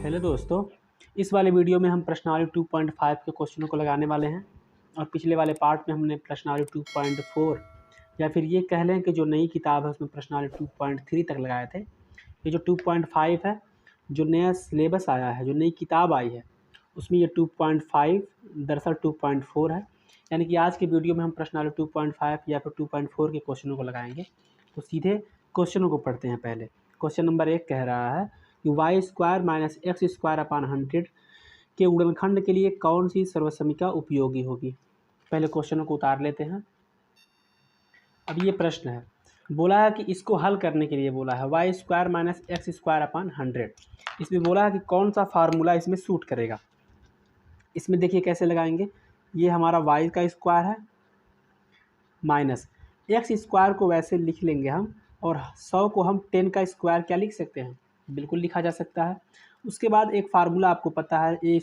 Hello दोस्तों, इस वाले वीडियो में हम प्रश्नावली 2.5 के क्वेश्चनों को लगाने वाले हैं। और पिछले वाले पार्ट में हमने प्रश्नावली 2.4 या फिर ये कह लें कि जो नई किताब है उसमें प्रश्नावली 2.3 तक लगाए थे। ये जो 2.5 है, जो नया सिलेबस आया है, जो नई किताब आई है, उसमें ये 2.5 दरअसल 2.4 है। यानी कि आज के वीडियो में हम प्रश्नावली 2.5 या फिर 2.4 के क्वेश्चनों को लगाएंगे। तो सीधे क्वेश्चनों को पढ़ते हैं। पहले क्वेश्चन नंबर 1 कह रहा है कि y² - x²/100 के गुणनखंड के लिए कौन सी सर्वसमीका उपयोगी होगी। पहले क्वेश्चनों को उतार लेते हैं। अब ये प्रश्न है, बोला है कि इसको हल करने के लिए बोला है y² - x²/100। इसमें बोला है कि कौन सा फार्मूला इसमें सूट करेगा। इसमें देखिए कैसे लगाएंगे। ये हमारा y का स्क्वायर है माइनस एक्स स्क्वायर को वैसे लिख लेंगे हम, और 100 को हम 10 का स्क्वायर क्या लिख सकते हैं, बिल्कुल लिखा जा सकता है। उसके बाद एक फार्मूला आपको पता है a²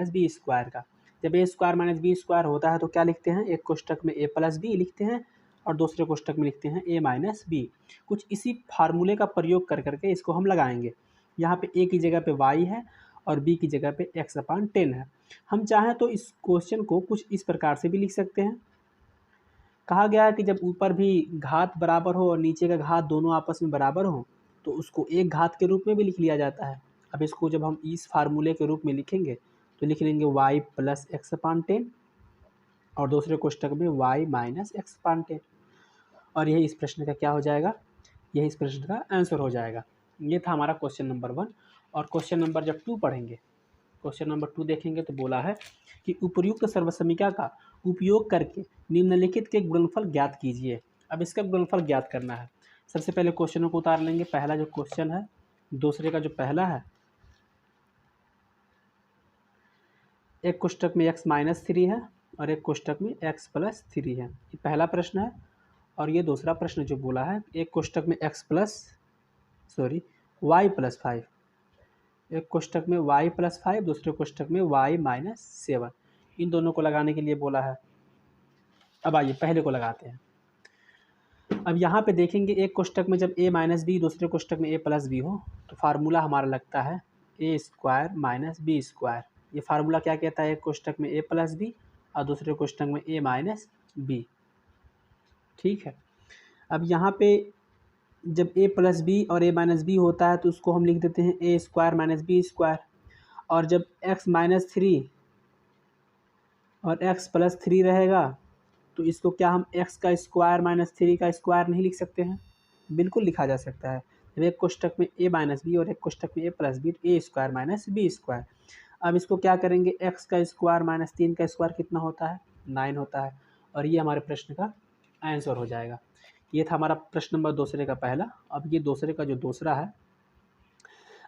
- b² का। जब a² - b² होता है तो क्या लिखते हैं, एक कोष्टक में a+b लिखते हैं और दूसरे कोष्टक में लिखते हैं a - b। कुछ इसी फार्मूले का प्रयोग कर करके इसको हम लगाएंगे। यहाँ पे a की जगह पे y है और b की जगह पे x/10 है। हम चाहें तो इस क्वेश्चन को कुछ इस प्रकार से भी लिख सकते हैं। कहा गया है कि जब ऊपर भी घात बराबर हो और नीचे का घात दोनों आपस में बराबर हो तो उसको एक घात के रूप में भी लिख लिया जाता है। अब इसको जब हम इस फार्मूले के रूप में लिखेंगे तो लिख लेंगे y + x/10 और दूसरे कोष्टक में y - x/10। और यही इस प्रश्न का क्या हो जाएगा, यही इस प्रश्न का आंसर हो जाएगा। ये था हमारा क्वेश्चन नंबर 1। और क्वेश्चन नंबर जब 2 पढ़ेंगे, क्वेश्चन नंबर 2 देखेंगे तो बोला है कि उपर्युक्त सर्वसमीका का उपयोग करके निम्नलिखित के गुणनफल ज्ञात कीजिए। अब इसका गुणनफल ज्ञात करना है। सबसे पहले क्वेश्चनों को उतार लेंगे। पहला जो क्वेश्चन है, दूसरे का जो पहला है, एक कोष्टक में x - 3 है और एक कोष्टक में x + 3 है। ये पहला प्रश्न है। और ये दूसरा प्रश्न जो बोला है, एक कोष्टक में y + 5, एक कोष्टक में y + 5, दूसरे कोष्टक में y - 7। इन दोनों को लगाने के लिए बोला है। अब आइए पहले को लगाते हैं। अब यहाँ पे देखेंगे एक कोष्टक में जब a - b, दूसरे कोष्टक में a + b हो तो फार्मूला हमारा लगता है a² - b²। ये फार्मूला क्या कहता है, एक कोष्टक में a + b और दूसरे कोष्टक में a - b। ठीक है। अब यहाँ पे जब a + b और a - b होता है तो उसको हम लिख देते हैं a² - b²। और जब x - 3 और x + 3 रहेगा तो इसको क्या हम x का स्क्वायर - 3 का स्क्वायर नहीं लिख सकते हैं, बिल्कुल लिखा जा सकता है। जब एक कोष्टक में a - b और एक कोष्टक में a + b, a² - b²। अब इसको क्या करेंगे, x का स्क्वायर - 3 का स्क्वायर कितना होता है, 9 होता है। और ये हमारे प्रश्न का आंसर हो जाएगा। ये था हमारा प्रश्न नंबर दूसरे का पहला। अब ये दूसरे का जो दूसरा है,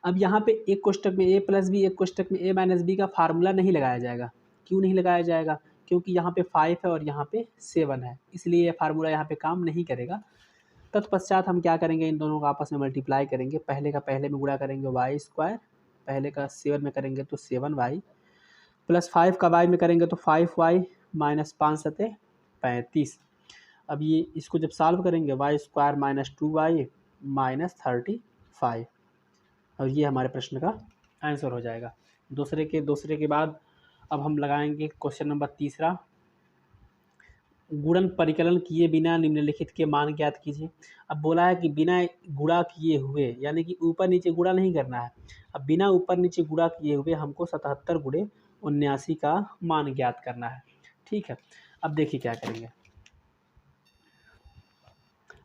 अब यहाँ पे एक कोष्टक में a + b, एक कोष्टक में a - b का फार्मूला नहीं लगाया जाएगा। क्यों नहीं लगाया जाएगा, क्योंकि यहाँ पे 5 है और यहाँ पे 7 है, इसलिए ये फार्मूला यहाँ पे काम नहीं करेगा। तत्पश्चात हम क्या करेंगे, इन दोनों को आपस में मल्टीप्लाई करेंगे। पहले का पहले में गुणा करेंगे y², पहले का 7 में करेंगे तो 7y, + 5 का y में करेंगे तो 5y - 5 × 7 = 35। अब ये इसको जब सॉल्व करेंगे y² - 2y - 35, और ये हमारे प्रश्न का आंसर हो जाएगा। दूसरे के बाद अब हम लगाएंगे क्वेश्चन नंबर तीसरा, गुणन परिकलन किए बिना निम्नलिखित के मान ज्ञात कीजिए। अब बोला है कि बिना गुणा किए हुए, यानी कि ऊपर नीचे गुणा नहीं करना है। अब बिना ऊपर नीचे गुणा किए हुए हमको 77 × 79 का मान ज्ञात करना है। ठीक है। अब देखिए क्या करेंगे।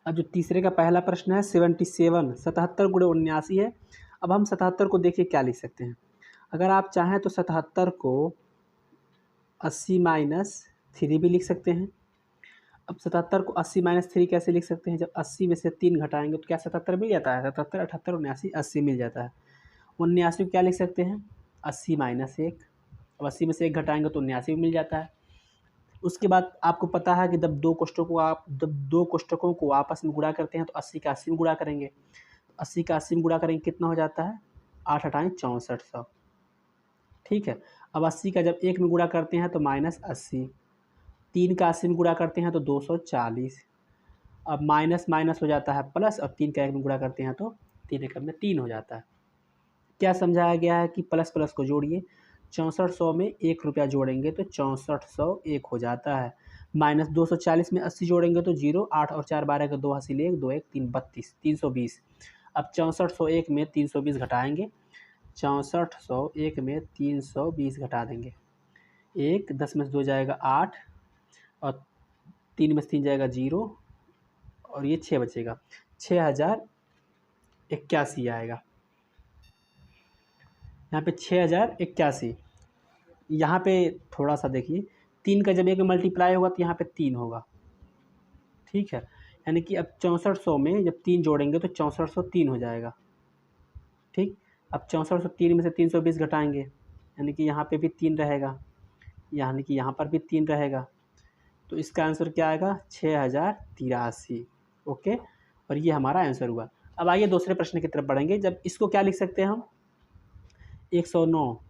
अब जो तीसरे का पहला प्रश्न है 77 × 79 है। अब हम 77 को देखिए क्या लिख सकते हैं। अगर आप चाहें तो 77 को 80 - 3 भी लिख सकते हैं। अब 77 को 80 - 3 कैसे लिख सकते हैं, जब 80 में से 3 घटाएंगे तो क्या 77 मिल जाता है, 77, 78, 79, 80 मिल जाता है। 79 को क्या लिख सकते हैं, 80 - 1। अब 80 में से 1 घटाएंगे तो 79 मिल जाता है। उसके बाद आपको पता है कि जब दो कोष्टकों को आपस में गुणा करते हैं तो 80 का 80 में गुणा करेंगे। 80 का 80 में गुणा करेंगे कितना हो जाता है, 8 × 8 = 6400। ठीक है। अब 80 का जब 1 में गुणा करते हैं तो -80, 3 का 80 में गुणा करते हैं तो 240। अब माइनस माइनस हो जाता है प्लस, और 3 का 1 में गुणा करते हैं तो 3 एकम में 3 हो जाता है। क्या समझाया गया है कि प्लस प्लस को जोड़िए, 6400 में 1 रुपया जोड़ेंगे तो 6401 हो जाता है। माइनस 240 में 80 जोड़ेंगे तो 0, 8 और 4 12 के 2 हासिल 1, 2 1 3 32, 320। अब 6401 में 320 घटाएंगे, 6401 में 320 घटा देंगे, 1 10 में से 2 जाएगा 8 और 3 में से 3 जाएगा 0 और ये 6 बचेगा, 6081 आएगा। यहाँ पे 6081। यहाँ पे थोड़ा सा देखिए, 3 का जब 1 में मल्टीप्लाई होगा तो यहाँ पे 3 होगा, ठीक है। यानी कि अब 6400 में जब 3 जोड़ेंगे तो 6403 हो जाएगा, ठीक। अब 6403 में से 320 घटाएंगे, यानी कि यहाँ पे भी 3 रहेगा, यानी कि यहाँ पर भी 3 रहेगा। तो इसका आंसर क्या आएगा? 6083। ओके, और ये हमारा आंसर हुआ। अब आइए दूसरे प्रश्न की तरफ बढ़ेंगे। जब इसको क्या लिख सकते हैं हम? 109।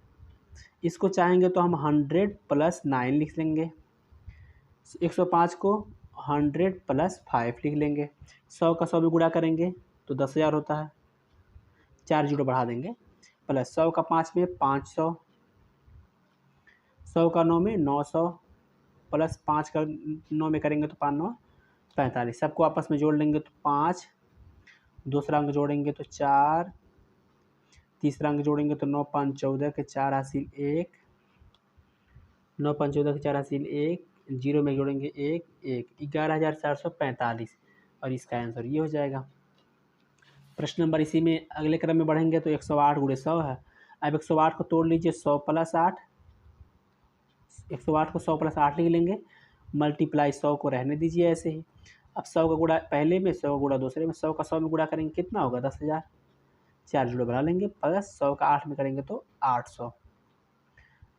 इसको चाहेंगे तो हम 100 + 9 लिख लेंगे। 105 को 100 + 5 लिख लेंगे। 100 का 100 में गुणा करेंगे तो 10,000 होता है, 4 जीरो बढ़ा देंगे, प्लस 100 का 5 में 500, 100 का 9 में 900, प्लस 5 का 9 में करेंगे तो 5 9 45। सबको आपस में जोड़ लेंगे तो 5, दूसरा अंक जोड़ेंगे तो 4, तीसरा अंक जोड़ेंगे तो 9 5 14 के 4 हासिल 1, 9 5 14 के 4 हासिल 1, 0 में जोड़ेंगे 1 1, 11,445 और इसका आंसर ये हो जाएगा। प्रश्न नंबर इसी में अगले क्रम में बढ़ेंगे तो 108 × 100 है। अब 108 को तोड़ लीजिए, 100 + 8, 108 को 100 + 8 लिख लेंगे, मल्टीप्लाई 100 को रहने दीजिए ऐसे ही। अब 100 का गुणा पहले में, 100 का गुणा दूसरे में, 100 का 100 में गुणा करेंगे कितना होगा? 10,000, 4 जीरो बना लेंगे, प्लस 100 का 8 में करेंगे तो 800,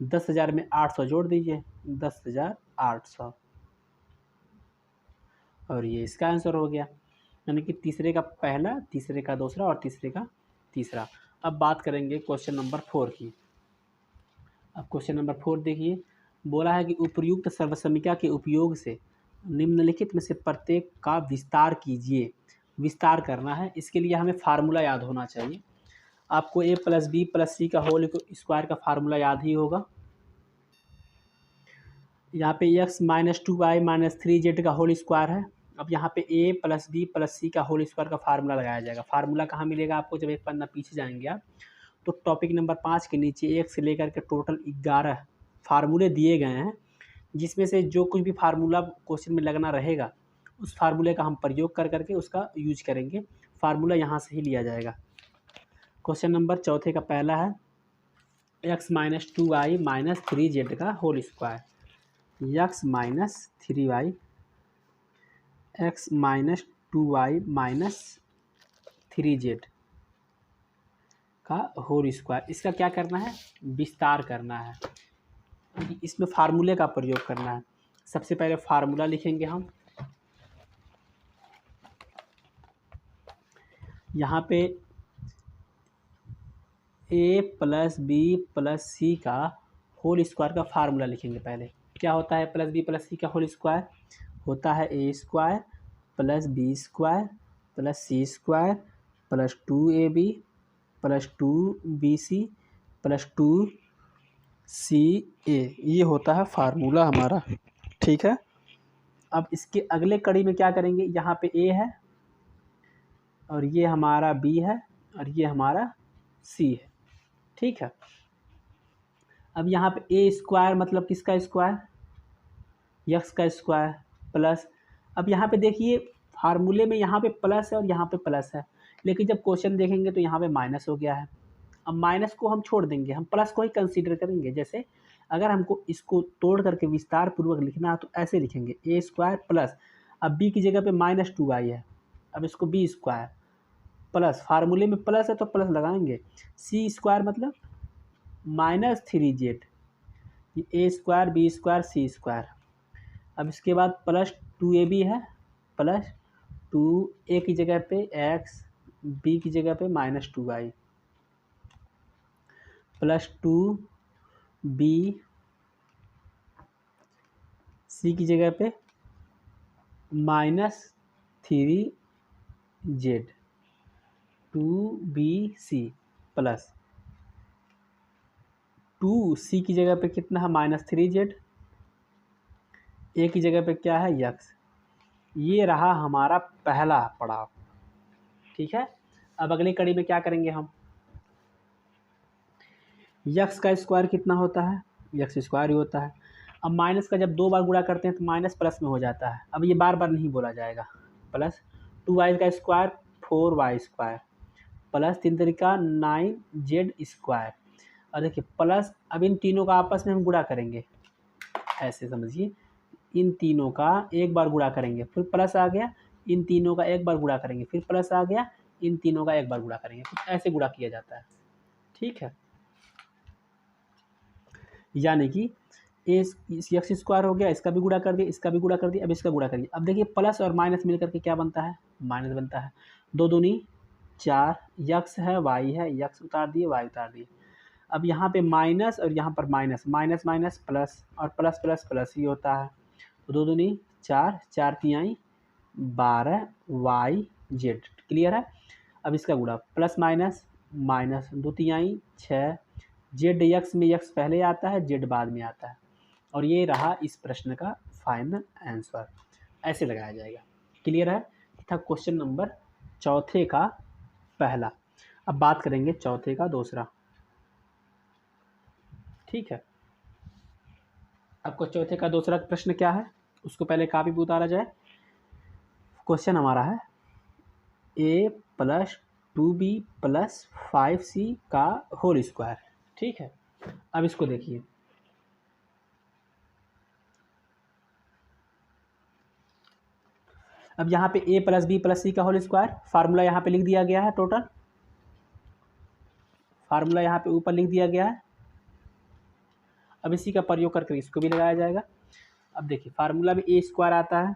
10,000 में 800 जोड़ दीजिए, 10,800 और ये इसका आंसर हो गया। यानी कि तीसरे का पहला, तीसरे का दूसरा और तीसरे का तीसरा। अब बात करेंगे क्वेश्चन नंबर 4 की। अब क्वेश्चन नंबर 4 देखिए, बोला है कि उपर्युक्त सर्वसमीका के उपयोग से निम्नलिखित में से प्रत्येक का विस्तार कीजिए। विस्तार करना है, इसके लिए हमें फार्मूला याद होना चाहिए। आपको a + b + c का होल स्क्वायर का फार्मूला याद ही होगा। यहाँ पे x - 2y - 3z का होल स्क्वायर है। अब यहाँ पे a + b + c का होल स्क्वायर का फार्मूला लगाया जाएगा। फार्मूला कहाँ मिलेगा आपको? जब एक पन्ना पीछे जाएंगे आप तो टॉपिक नंबर 5 के नीचे 1 से लेकर के टोटल 11 फार्मूले दिए गए हैं, जिसमें से जो कुछ भी फार्मूला क्वेश्चन में लगना रहेगा उस फार्मूले का हम प्रयोग कर करके उसका यूज करेंगे। फार्मूला यहाँ से ही लिया जाएगा। क्वेश्चन नंबर चौथे का पहला है x - 2y - 3z का whole square. x - 3y, x - 2y - 3z का होल स्क्वायर, इसका क्या करना है? विस्तार करना है। इसमें फार्मूले का प्रयोग करना है। सबसे पहले फार्मूला लिखेंगे हम। यहाँ पे a + b + c का होल स्क्वायर का फार्मूला लिखेंगे। पहले क्या होता है +b + c का होल स्क्वायर? होता है a² + b² + c² + 2ab + 2bc + 2ca। ये होता है फार्मूला हमारा, ठीक है। अब इसके अगले कड़ी में क्या करेंगे? यहाँ पे a है और ये हमारा b है और ये हमारा c है, ठीक है। अब यहाँ पे a² मतलब किसका स्क्वायर? x का स्क्वायर प्लस, अब यहाँ पे देखिए फार्मूले में यहाँ पे प्लस है और यहाँ पे प्लस है, लेकिन जब क्वेश्चन देखेंगे तो यहाँ पे माइनस हो गया है। अब माइनस को हम छोड़ देंगे, हम प्लस को ही कंसीडर करेंगे। जैसे अगर हमको इसको तोड़ करके विस्तार पूर्वक लिखना है तो ऐसे लिखेंगे a² प्लस, अब b की जगह पे -2y है, अब इसको b² प्लस, फार्मूले में प्लस है तो प्लस लगाएंगे, c² मतलब -3z, a² b² c²। अब इसके बाद प्लस 2ab है, प्लस 2a की जगह पे x, b की जगह पे -2y, प्लस 2b, c की जगह पे -3z, 2bc प्लस 2c की जगह पे कितना है -3z, a की जगह पे क्या है x। ये रहा हमारा पहला पड़ाव। ठीक है, अब अगली कड़ी में क्या करेंगे हम, यक्स का स्क्वायर कितना होता है, यक्स स्क्वायर ही होता है। अब माइनस का जब 2 बार गुणा करते हैं तो माइनस प्लस में हो जाता है। अब ये बार बार नहीं बोला जाएगा। प्लस 2y का स्क्वायर 4y स्क्वायर प्लस 3 तरीका 9z स्क्वायर। और देखिए प्लस, अब इन तीनों का आपस में हम गुणा करेंगे, ऐसे समझिए, इन तीनों का एक बार गुणा करेंगे फिर प्लस आ गया, इन तीनों का एक बार गुणा करेंगे फिर प्लस आ गया, इन तीनों का एक बार गुणा करेंगे, कुछ ऐसे गुणा किया जाता है। ठीक है, यानी कि एक्स स्क्वायर हो गया, इसका भी गुणा कर दिया, इसका भी गुणा कर दिया, अब इसका गुणा करिए। अब देखिए प्लस और माइनस मिल करके क्या बनता है, माइनस बनता है। 2 दूनी 4, यक्स है वाई है, यक्स उतार दिए वाई उतार दिए। अब यहाँ पे माइनस और यहाँ पर माइनस, माइनस माइनस प्लस और प्लस प्लस प्लस ही होता है। तो 2 दूनी 4, 4 तिहाई 12 वाई जेड। क्लियर है। अब इसका गुणा प्लस माइनस माइनस 2 तिहाई 6, जेड यक्स में यक्स पहले आता है, जेड बाद में आता है। और ये रहा इस प्रश्न का फाइनल आंसर, ऐसे लगाया जाएगा। क्लियर है। था क्वेश्चन नंबर चौथे का पहला। अब बात करेंगे चौथे का दूसरा। ठीक है, आपको चौथे का दूसरा प्रश्न क्या है उसको पहले कापी पे उतारा जाए। क्वेश्चन हमारा है a + 2b + 5c का होल स्क्वायर। ठीक है, अब इसको देखिए, अब यहाँ पे a + b + c का होल स्क्वायर, फार्मूला यहाँ पे लिख दिया गया है, टोटल फार्मूला यहाँ पे ऊपर लिख दिया गया है। अब इसी का प्रयोग करके इसको भी लगाया जाएगा। अब देखिए फार्मूला में a स्क्वायर आता है,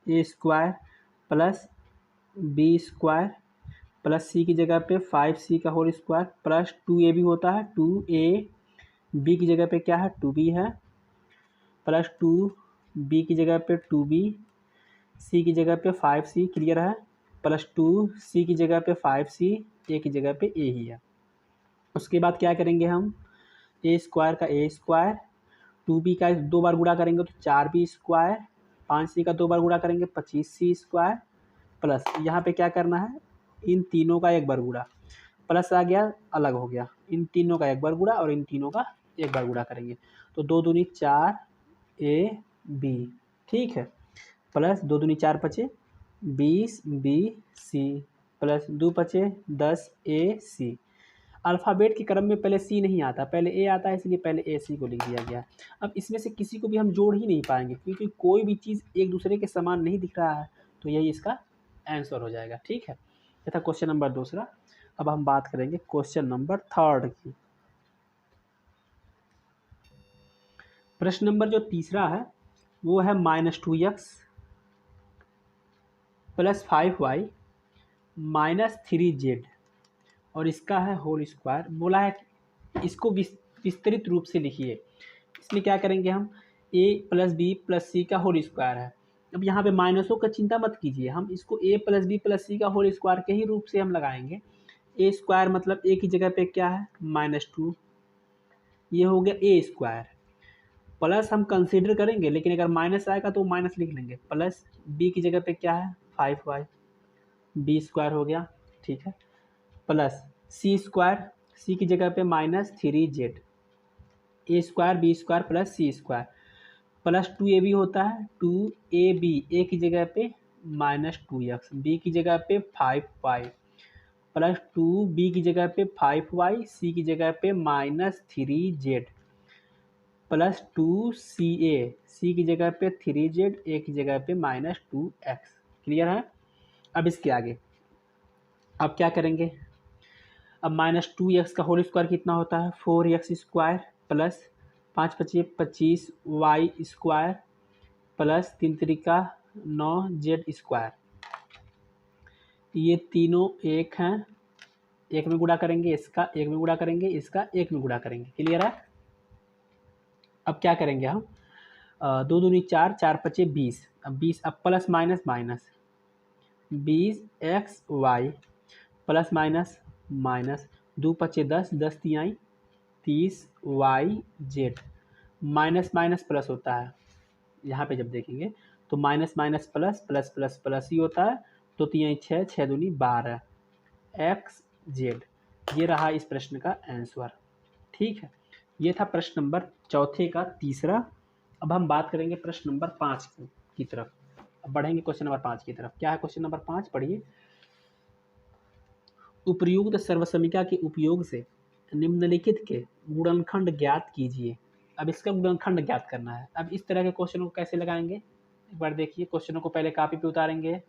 a square plus b square plus c की जगह पे 5c का होल स्क्वायर प्लस 2a भी होता है, 2a b की जगह पे क्या है 2b है, प्लस 2b की जगह पे 2b, c की जगह पे 5c। क्लियर है। प्लस 2c की जगह पे 5c, a की जगह पे a ही है। उसके बाद क्या करेंगे हम, a स्क्वायर का a स्क्वायर, 2b का 2 बार गुणा करेंगे तो 4b स्क्वायर, 5c का 2 बार गुणा करेंगे 25c स्क्वायर, प्लस यहाँ पे क्या करना है, इन तीनों का एक बार गुणा, प्लस आ गया अलग हो गया, इन तीनों का एक बार गुणा और इन तीनों का एक बार गुणा करेंगे तो 2 दूनी 4 a b। ठीक है, प्लस 2 दूनी 4 × 20 b c plus 2 × 10 a c। Alphabet के क्रम में पहले सी नहीं आता, पहले ए आता है, इसलिए पहले ए सी को लिख दिया गया। अब इसमें से किसी को भी हम जोड़ ही नहीं पाएंगे क्योंकि कोई भी चीज़ एक दूसरे के समान नहीं दिख रहा है, तो यही इसका आंसर हो जाएगा। ठीक है, ये था क्वेश्चन नंबर दूसरा। अब हम बात करेंगे क्वेश्चन नंबर थर्ड की। प्रश्न नंबर जो तीसरा है वो है -2x + 5y - 3z और इसका है होल स्क्वायर। बोला है इसको विस्तृत रूप से लिखिए। इसमें क्या करेंगे हम, a + b + c का होल स्क्वायर है। अब यहाँ पे माइनसों का चिंता मत कीजिए, हम इसको a + b + c का होल स्क्वायर के ही रूप से हम लगाएंगे। a स्क्वायर मतलब a की जगह पे क्या है -2, ये हो गया a स्क्वायर, प्लस हम कंसीडर करेंगे लेकिन अगर माइनस आएगा तो माइनस लिख लेंगे, प्लस b की जगह पे क्या है 5y, b स्क्वायर हो गया। ठीक है, प्लस c स्क्वायर, c की जगह पे -3z, a square b square plus c square plus 2ab होता है, 2ab a की जगह पे -2x, b की जगह पे 5y प्लस 2b की जगह पे 5y, c की जगह पे -3z प्लस 2ca, c की जगह पे 3z, a की जगह पे -2x। क्लियर है। अब इसके आगे अब क्या करेंगे, अब -2x का होल स्क्वायर कितना होता है 4x square plus 5 × 25 y square plus 3 तरीका 9z स्क्वायर। ये तीनों एक हैं, एक में गुणा करेंगे, इसका एक में गुणा करेंगे, इसका एक में गुणा करेंगे। क्लियर है। अब क्या करेंगे हम, 2 दूनी 4, 4 × 25 20, अब 20, अब plus minus minus 20xy plus minus minus 2 × 10, 10 तिहाई 30YZ, माइनस माइनस प्लस होता है, यहाँ पे जब देखेंगे तो minus minus plus plus plus plus ही होता है, तो 3 6 6 दूनी 12 XZ। ये रहा इस प्रश्न का आंसर। ठीक है, ये था प्रश्न नंबर चौथे का तीसरा। अब हम बात करेंगे प्रश्न नंबर 5 की तरफ। अब बढ़ेंगे क्वेश्चन नंबर 5 की तरफ। क्या है क्वेश्चन नंबर 5? पढ़िए। उपर्युक्त सर्वसमीका के उपयोग से निम्नलिखित के गुणनखंड ज्ञात कीजिए। अब इसका गुणनखंड ज्ञात करना है। अब इस तरह के क्वेश्चनों को कैसे लगाएंगे, एक बार देखिए। क्वेश्चनों को पहले कॉपी पे उतारेंगे।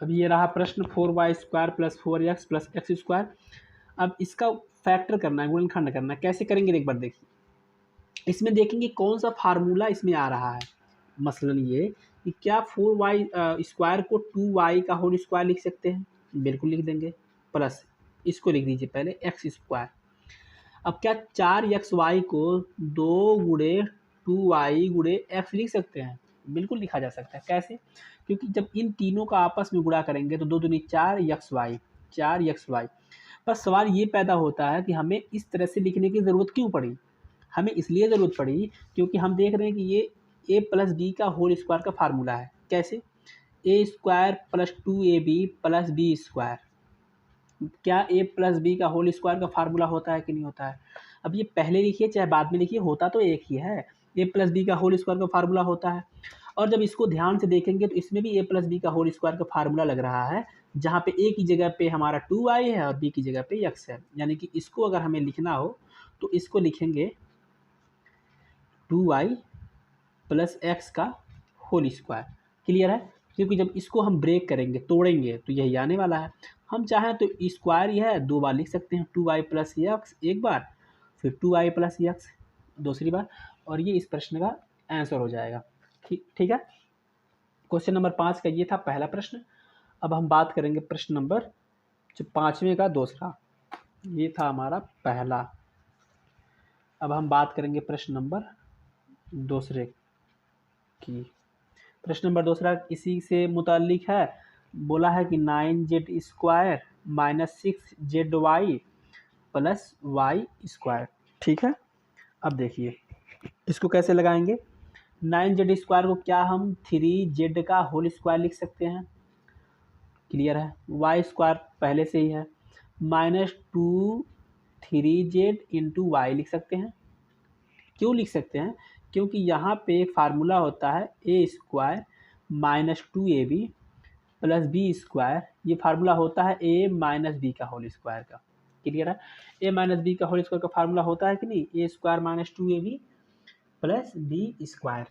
अब ये रहा प्रश्न 4y² + 4x + x²। अब इसका फैक्टर करना है, गुणनखंड करना है। कैसे करेंगे एक बार देखिए। इसमें देखेंगे कौन सा फार्मूला इसमें आ रहा है। मसलन ये कि क्या 4y² को 2y का होल स्क्वायर लिख सकते हैं? बिल्कुल लिख देंगे। प्लस इसको लिख दीजिए पहले x²। अब क्या 4xy को 2 गुणे 2y गुणे x लिख सकते हैं? बिल्कुल लिखा जा सकता है। कैसे? क्योंकि जब इन तीनों का आपस में गुणा करेंगे तो 2 दूनी 4xy। पर सवाल ये पैदा होता है कि हमें इस तरह से लिखने की ज़रूरत क्यों पड़ी? हमें इसलिए ज़रूरत पड़ी क्योंकि हम देख रहे हैं कि ये a + b का होल स्क्वायर का फार्मूला है। कैसे? a² + 2ab + b²। क्या a + b का होल स्क्वायर का फार्मूला होता है कि नहीं होता है? अब ये पहले लिखिए चाहे बाद में लिखिए, होता तो एक ही है। a + b का होल स्क्वायर का फार्मूला होता है। और जब इसको ध्यान से देखेंगे तो इसमें भी a + b का होल स्क्वायर का फार्मूला लग रहा है, जहाँ पे a की जगह पे हमारा 2y है और b की जगह पे x है। यानी कि इसको अगर हमें लिखना हो तो इसको लिखेंगे 2y + x का होल स्क्वायर। क्लियर है? क्योंकि जब इसको हम ब्रेक करेंगे, तोड़ेंगे, तो यही आने वाला है। हम चाहें तो स्क्वायर यह है 2 बार लिख सकते हैं, 2y + x एक बार, फिर 2y + x दूसरी बार, और ये इस प्रश्न का आंसर हो जाएगा। ठीक है। क्वेश्चन नंबर 5 का ये था पहला प्रश्न। अब हम बात करेंगे प्रश्न नंबर जो 5वें का दूसरा। ये था हमारा पहला। अब हम बात करेंगे प्रश्न नंबर दूसरे की। प्रश्न नंबर दूसरा इसी से मुताल्लिक है। बोला है कि 9z² - 6zy + y²। ठीक है। अब देखिए इसको कैसे लगाएंगे। 9z² को क्या हम 3z का होल स्क्वायर लिख सकते हैं? क्लियर है। y² पहले से ही है, -2 3z × y लिख सकते हैं। क्यों लिख सकते हैं? क्योंकि यहाँ पे एक फार्मूला होता है a² - 2ab + b²। ये फार्मूला होता है a - b का होल स्क्वायर का। क्लियर है। a - b का होल स्क्वायर का फार्मूला होता है कि नहीं, a² - 2ab + b²।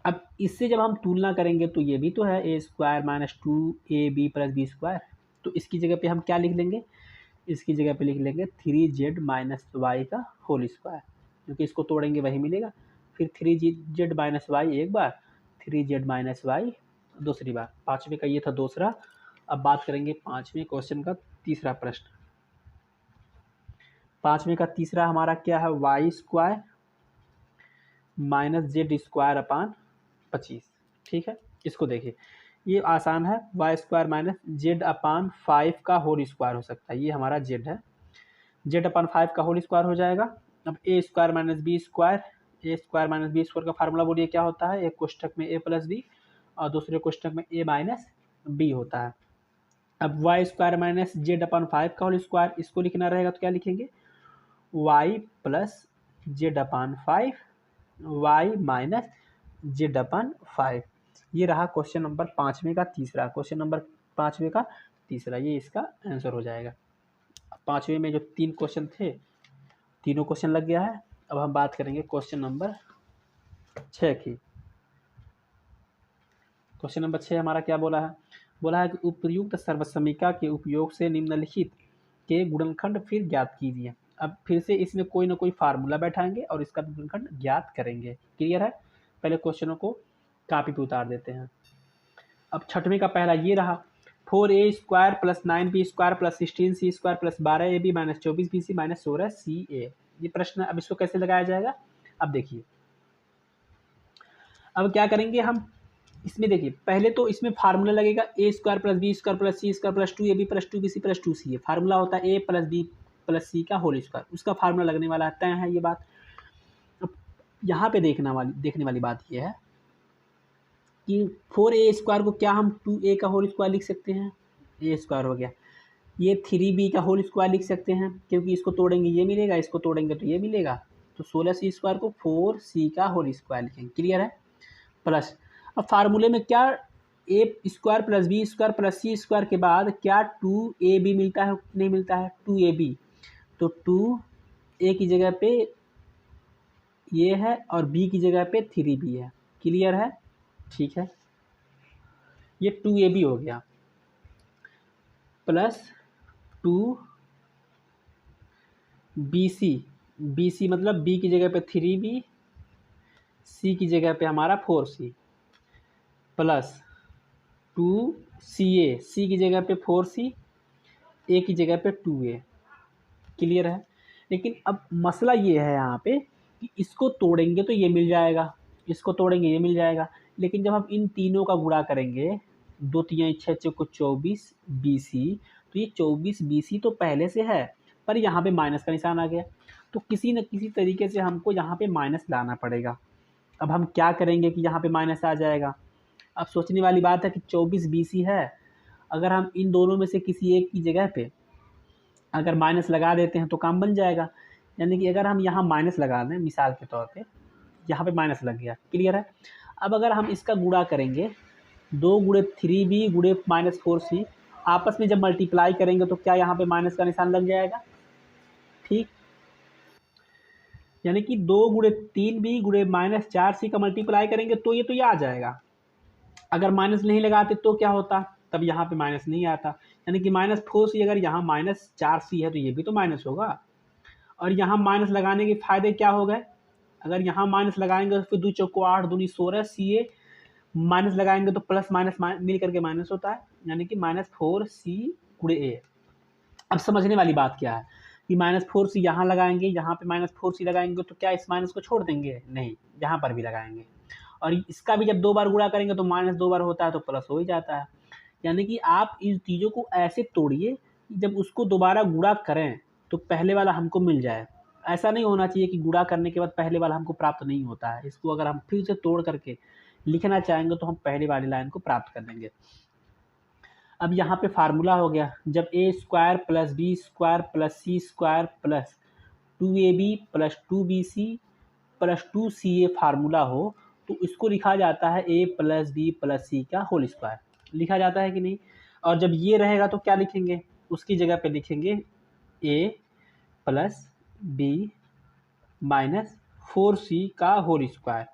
अब इससे जब हम तुलना करेंगे तो ये भी तो है a² - 2ab + b²। तो इसकी जगह पे हम क्या लिख लेंगे? इसकी जगह पे लिख लेंगे 3z - y का होल स्क्वायर, क्योंकि इसको तोड़ेंगे वही मिलेगा। फिर 3z - y एक बार, 3z - y दूसरी बार। 5वें का ये था दूसरा। अब बात करेंगे 5वें क्वेश्चन का तीसरा प्रश्न। 5वें का तीसरा हमारा क्या है? y² - z² / 25। ठीक है। इसको देखिए, ये आसान है। y² - z/5 का होल स्क्वायर हो सकता है। ये हमारा z है, z/5 का होल स्क्वायर हो जाएगा। अब a² - b² का फार्मूला बोलिए क्या होता है? एक कोष्ठक में a + b और दूसरे कोष्ठक में a - b होता है। अब y² - z/5 का होल स्क्वायर, इसको लिखना रहेगा तो क्या लिखेंगे? y + z/5 y - z/5। ये रहा क्वेश्चन नंबर 5वें का तीसरा। क्वेश्चन नंबर 5वें का तीसरा, ये इसका आंसर हो जाएगा। 5वें में जो 3 क्वेश्चन थे, तीनों क्वेश्चन लग गया है। अब हम बात करेंगे क्वेश्चन नंबर 6 की। क्वेश्चन नंबर 6 हमारा क्या बोला है? बोला है कि उपर्युक्त सर्वसमीका के उपयोग से निम्नलिखित के गुणनखंड फिर ज्ञात कीजिए। अब फिर से इसमें कोई ना कोई फार्मूला बैठाएंगे और इसका गुणनखंड ज्ञात करेंगे। क्लियर है। पहले क्वेश्चनों को कॉपी पे उतार देते हैं। अब 6वें का पहला ये रहा, 4a² + 9b² + 16c² + 12ab - 24bc - 16ca। ये प्रश्न। अब इसको कैसे लगाया जाएगा? अब देखिए, अब क्या करेंगे हम इसमें। देखिए पहले तो इसमें फार्मूला लगेगा a² + b² + c² + 2ab + 2bc + 2ca। Formula होता है a + b प्लस सी का होल स्क्वायर, उसका फार्मूला लगने वाला है, तय है ये बात। अब यहाँ पे देखने वाली बात ये है कि 4a² को क्या हम 2a का होल स्क्वायर लिख सकते हैं, a² हो गया, ये 3b का होल स्क्वायर लिख सकते हैं, क्योंकि इसको तोड़ेंगे ये मिलेगा, इसको तोड़ेंगे तो ये मिलेगा, तो 16c² को 4c का होल स्क्वायर लिखेंगे। क्लियर है। प्लस अब फार्मूले में क्या a² plus b² plus c² के बाद क्या 2ab मिलता है, नहीं मिलता है, 2ab, तो 2a की जगह पे ये है और b की जगह पे 3b है। क्लियर है, ठीक है, ये 2ab हो गया प्लस 2bc, bc मतलब b की जगह पे 3b, c की जगह पे हमारा 4c, प्लस 2ca, c की जगह पे 4c, a की जगह पे 2a। क्लियर है। लेकिन अब मसला ये है यहाँ पे कि इसको तोड़ेंगे तो ये मिल जाएगा, इसको तोड़ेंगे ये मिल जाएगा, लेकिन जब हम इन तीनों का गुणा करेंगे, 2 3 6 को 24 bc, तो ये 24 bc तो पहले से है, पर यहाँ पे माइनस का निशान आ गया, तो किसी न किसी तरीके से हमको यहाँ पे माइनस लाना पड़ेगा। अब हम क्या करेंगे कि यहाँ पे माइनस आ जाएगा। अब सोचने वाली बात है कि 24 bc है, अगर हम इन दोनों में से किसी एक की जगह पे अगर माइनस लगा देते हैं तो काम बन जाएगा। यानी कि अगर हम यहाँ माइनस लगा दें, मिसाल के तौर पे यहाँ पे माइनस लग गया। क्लियर है। अब अगर हम इसका गुणा करेंगे, 2 गुणे 3b गुणे -4c, आपस में जब मल्टीप्लाई करेंगे तो क्या यहाँ पे माइनस का निशान लग जाएगा। ठीक, यानी कि 2 गुणे 3b गुणे -4c का मल्टीप्लाई करेंगे तो ये आ जाएगा। अगर माइनस नहीं लगाते तो क्या होता, तब यहाँ पे माइनस नहीं आता, यानी कि -4c, अगर यहाँ -4c है तो ये भी तो माइनस होगा। और यहाँ माइनस लगाने के फायदे क्या हो गए, अगर यहाँ माइनस लगाएंगे तो फिर 2 चौको 8 दूनी 16, ca माइनस लगाएंगे तो प्लस माइनस मिल करके माइनस होता है, यानी कि -4c गुणे a। अब समझने वाली बात क्या है कि -4c यहाँ लगाएंगे, यहाँ पे -4c लगाएंगे तो क्या इस माइनस को छोड़ देंगे, नहीं, यहाँ पर भी लगाएंगे। और इसका भी जब 2 बार गुणा करेंगे तो माइनस 2 बार होता है तो प्लस हो ही जाता है। यानी कि आप इन चीज़ों को ऐसे तोड़िए कि जब उसको दोबारा गुणा करें तो पहले वाला हमको मिल जाए। ऐसा नहीं होना चाहिए कि गुणा करने के बाद पहले वाला हमको प्राप्त नहीं होता है। इसको अगर हम फिर से तोड़ करके लिखना चाहेंगे तो हम पहले वाली लाइन को प्राप्त कर लेंगे। अब यहाँ पे फार्मूला हो गया, जब a² plus b² plus c² plus 2ab plus 2bc plus 2ca formula हो तो इसको लिखा जाता है a plus b plus c का होल स्क्वायर, लिखा जाता है कि नहीं। और जब ये रहेगा तो क्या लिखेंगे, उसकी जगह पे लिखेंगे a plus b minus 4c का होल स्क्वायर,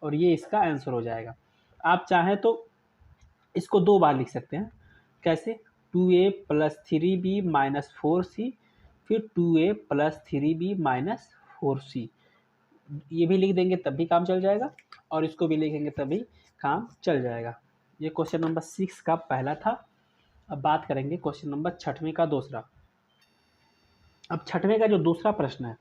और ये इसका आंसर हो जाएगा। आप चाहें तो इसको 2 बार लिख सकते हैं, कैसे, 2a plus 3b minus 4c, फिर 2a plus 3b minus 4c, ये भी लिख देंगे तब भी काम चल जाएगा, और इसको भी लिखेंगे तभी काम चल जाएगा। ये क्वेश्चन नंबर 6 का पहला था। अब बात करेंगे क्वेश्चन नंबर 6वें का दूसरा। अब 6वें का जो दूसरा प्रश्न है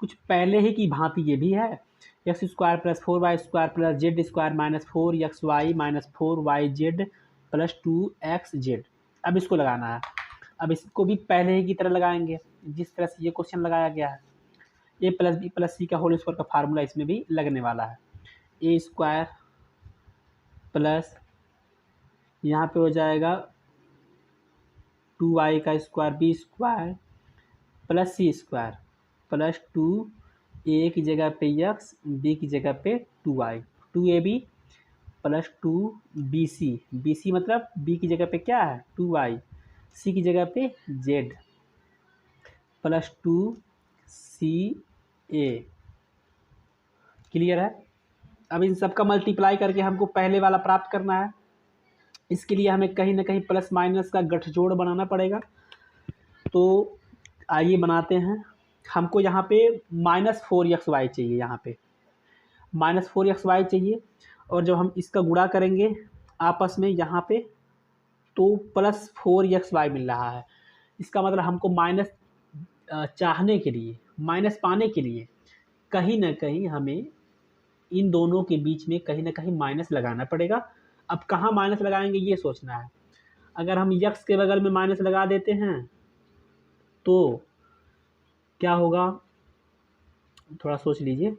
कुछ पहले ही की भांति ये भी है, x² plus 4y² plus z² minus 4xy minus 4yz plus 2xz। अब इसको लगाना है। अब इसको भी पहले ही की तरह लगाएंगे जिस तरह से ये क्वेश्चन लगाया गया है। a plus b plus c का होल स्क्वायर का फार्मूला इसमें भी लगने वाला है। a² प्लस यहाँ पे हो जाएगा 2y का square b² plus c² plus 2a की जगह पे x, b की जगह पे 2y, 2ab plus 2bc, bc मतलब b की जगह पे क्या है 2y, c की जगह पे z प्लस 2ca। क्लियर है। अब इन सब का मल्टीप्लाई करके हमको पहले वाला प्राप्त करना है। इसके लिए हमें कहीं ना कहीं प्लस माइनस का गठजोड़ बनाना पड़ेगा, तो आइए बनाते हैं। हमको यहाँ पे -4xy चाहिए, यहाँ पे -4xy चाहिए, और जब हम इसका गुणा करेंगे आपस में यहाँ पे तो +4xy मिल रहा है। इसका मतलब हमको माइनस चाहने के लिए, माइनस पाने के लिए कहीं ना कहीं हमें इन दोनों के बीच में कहीं ना कहीं माइनस लगाना पड़ेगा। अब कहाँ माइनस लगाएंगे ये सोचना है। अगर हम x के बगल में माइनस लगा देते हैं तो क्या होगा, थोड़ा सोच लीजिए।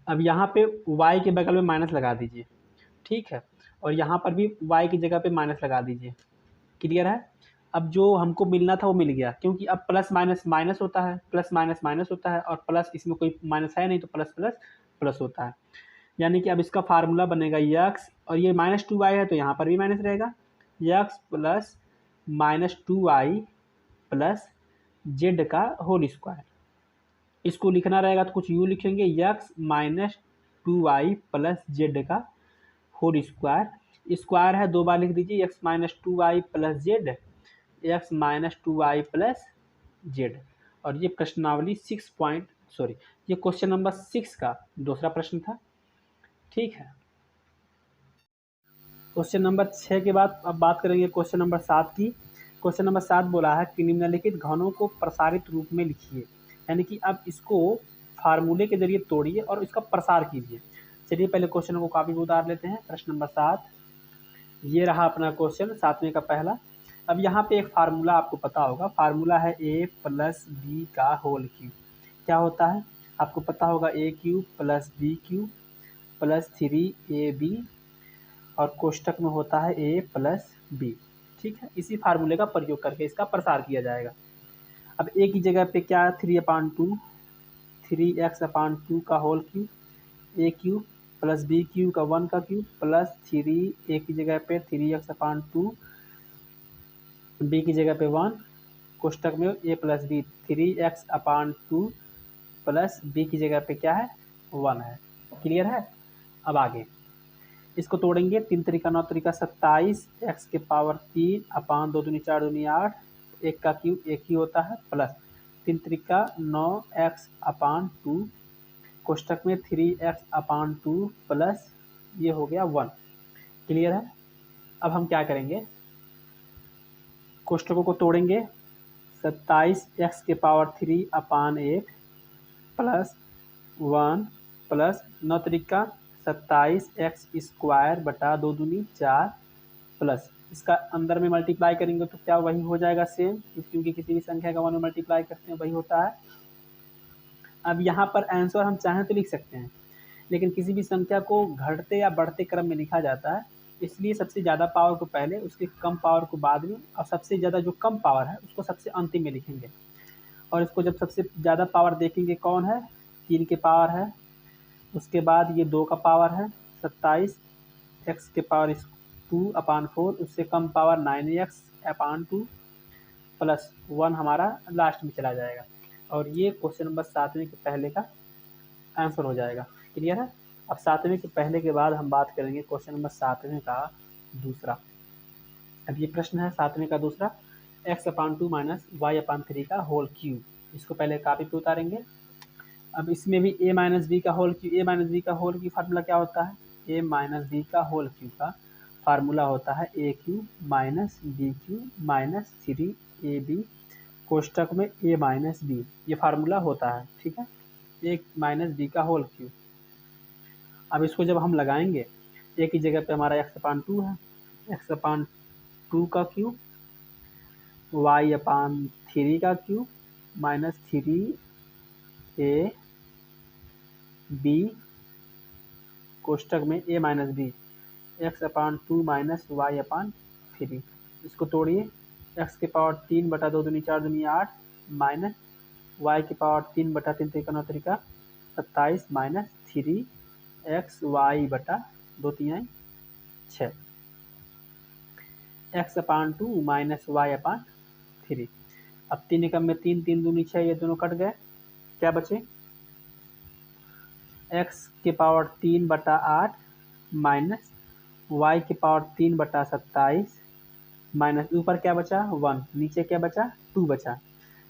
अब यहाँ पे y के बगल में माइनस लगा दीजिए, ठीक है, और यहाँ पर भी y की जगह पे माइनस लगा दीजिए। क्लियर है। अब जो हमको मिलना था वो मिल गया, क्योंकि अब प्लस माइनस माइनस होता है, प्लस माइनस माइनस होता है, और प्लस इसमें कोई माइनस है नहीं तो प्लस प्लस प्लस होता है। यानी कि अब इसका फार्मूला बनेगा यक्स, और ये -2y है तो यहाँ पर भी माइनस रहेगा, x plus -2y plus Z का होल स्क्वायर। इसको लिखना रहेगा तो कुछ यूँ लिखेंगे, यक्स -2y प्लस जेड का होल स्क्वायर। स्क्वायर है, 2 बार लिख दीजिए, x -2y plus Z, x -2y plus Z. और ये प्रश्नावली ये क्वेश्चन नंबर 6 का दूसरा प्रश्न था। ठीक है। क्वेश्चन नंबर 6 के बाद अब बात करेंगे क्वेश्चन नंबर 7 की। क्वेश्चन नंबर 7 बोला है कि निम्नलिखित घनों को प्रसारित रूप में लिखिए। यानी कि अब इसको फार्मूले के जरिए तोड़िए और इसका प्रसार कीजिए। चलिए पहले क्वेश्चन को कापी में उतार लेते हैं। प्रश्न नंबर 7, ये रहा अपना क्वेश्चन 7वें का पहला। अब यहाँ पे एक फार्मूला आपको पता होगा, फार्मूला है a प्लस बी का होल क्यूब। क्या होता है आपको पता होगा, a cube plus B cube plus 3ab, और कोष्टक में होता है a प्लस बी। ठीक है, इसी फार्मूले का प्रयोग करके इसका प्रसार किया जाएगा। अब a की जगह पे क्या, 3/2, 3x/2 का whole cube, a cube plus B cube का 1 का क्यूब प्लस 3a की जगह पे 3x/2, b की जगह पे 1, कोष्टक में a plus B, 3x/2 plus b की जगह पे क्या है, 1 है। क्लियर है। अब आगे इसको तोड़ेंगे, 3 तरीका 9 तरीका 27, x के पावर 3 अपान 2 दूनी 4 दूनी 8, 1 का क्यूब 1 ही होता है, प्लस 3 तरीका 9x/2, कोष्टक में 3x/2 प्लस ये हो गया 1। क्लियर है। अब हम क्या करेंगे, कोष्टकों को तोड़ेंगे, 27x के पावर 3 अपान 8 प्लस 1 प्लस 9 तरीका 27x स्क्वायर बटा 2 दूनी 4 प्लस इसका अंदर में मल्टीप्लाई करेंगे तो क्या वही हो जाएगा सेम, क्योंकि किसी भी संख्या का 1 में मल्टीप्लाई करते हैं वही होता है। अब यहाँ पर आंसर हम चाहें तो लिख सकते हैं, लेकिन किसी भी संख्या को घटते या बढ़ते क्रम में लिखा जाता है, इसलिए सबसे ज़्यादा पावर को पहले, उसके कम पावर को बाद में, और सबसे ज़्यादा जो कम पावर है उसको सबसे अंतिम में लिखेंगे। और इसको जब सबसे ज़्यादा पावर देखेंगे कौन है, 3 के पावर है, उसके बाद ये 2 का पावर है 27, x के पावर 2/4, उससे कम पावर 9x/2 प्लस 1 हमारा लास्ट में चला जाएगा। और ये क्वेश्चन नंबर 7वें के पहले का आंसर हो जाएगा। क्लियर है। अब 7वें के पहले के बाद हम बात करेंगे क्वेश्चन नंबर 7वें का दूसरा। अब ये प्रश्न है 7वें का दूसरा, x/2 माइनस y/3 का होल क्यूब। इसको पहले कापी पे उतारेंगे। अब इसमें भी a माइनस बी का whole cube, a minus B का होल क्यूब फार्मूला क्या होता है, a माइनस बी का होल क्यूब का फार्मूला होता है a cube minus B cube minus 3ab, कोष्टक में a माइनस बी, ये फार्मूला होता है। ठीक है, a माइनस बी का होल क्यूब। अब इसको जब हम लगाएंगे, a की जगह पे हमारा x/2 है, x/2 का क्यूब, y/3 का क्यूब माइनस 3ab, कोष्टक में a minus B, x/2 minus y/3। इसको तोड़िए, x के पावर 3 बटा 2 दूनी 4 दूनी 8 माइनस y के पावर 3 बटा 3 तरीका 9 तरीका 27 माइनस 3xy बटा 2 3 6, x/2 माइनस y/3। अब 3 एकम में 3 3 दूनी 6, ये दोनों कट गए, क्या बचे, x के पावर 3 बटा 8 माइनस y के पावर 3 बटा 27 माइनस ऊपर क्या बचा 1, नीचे क्या बचा 2 बचा।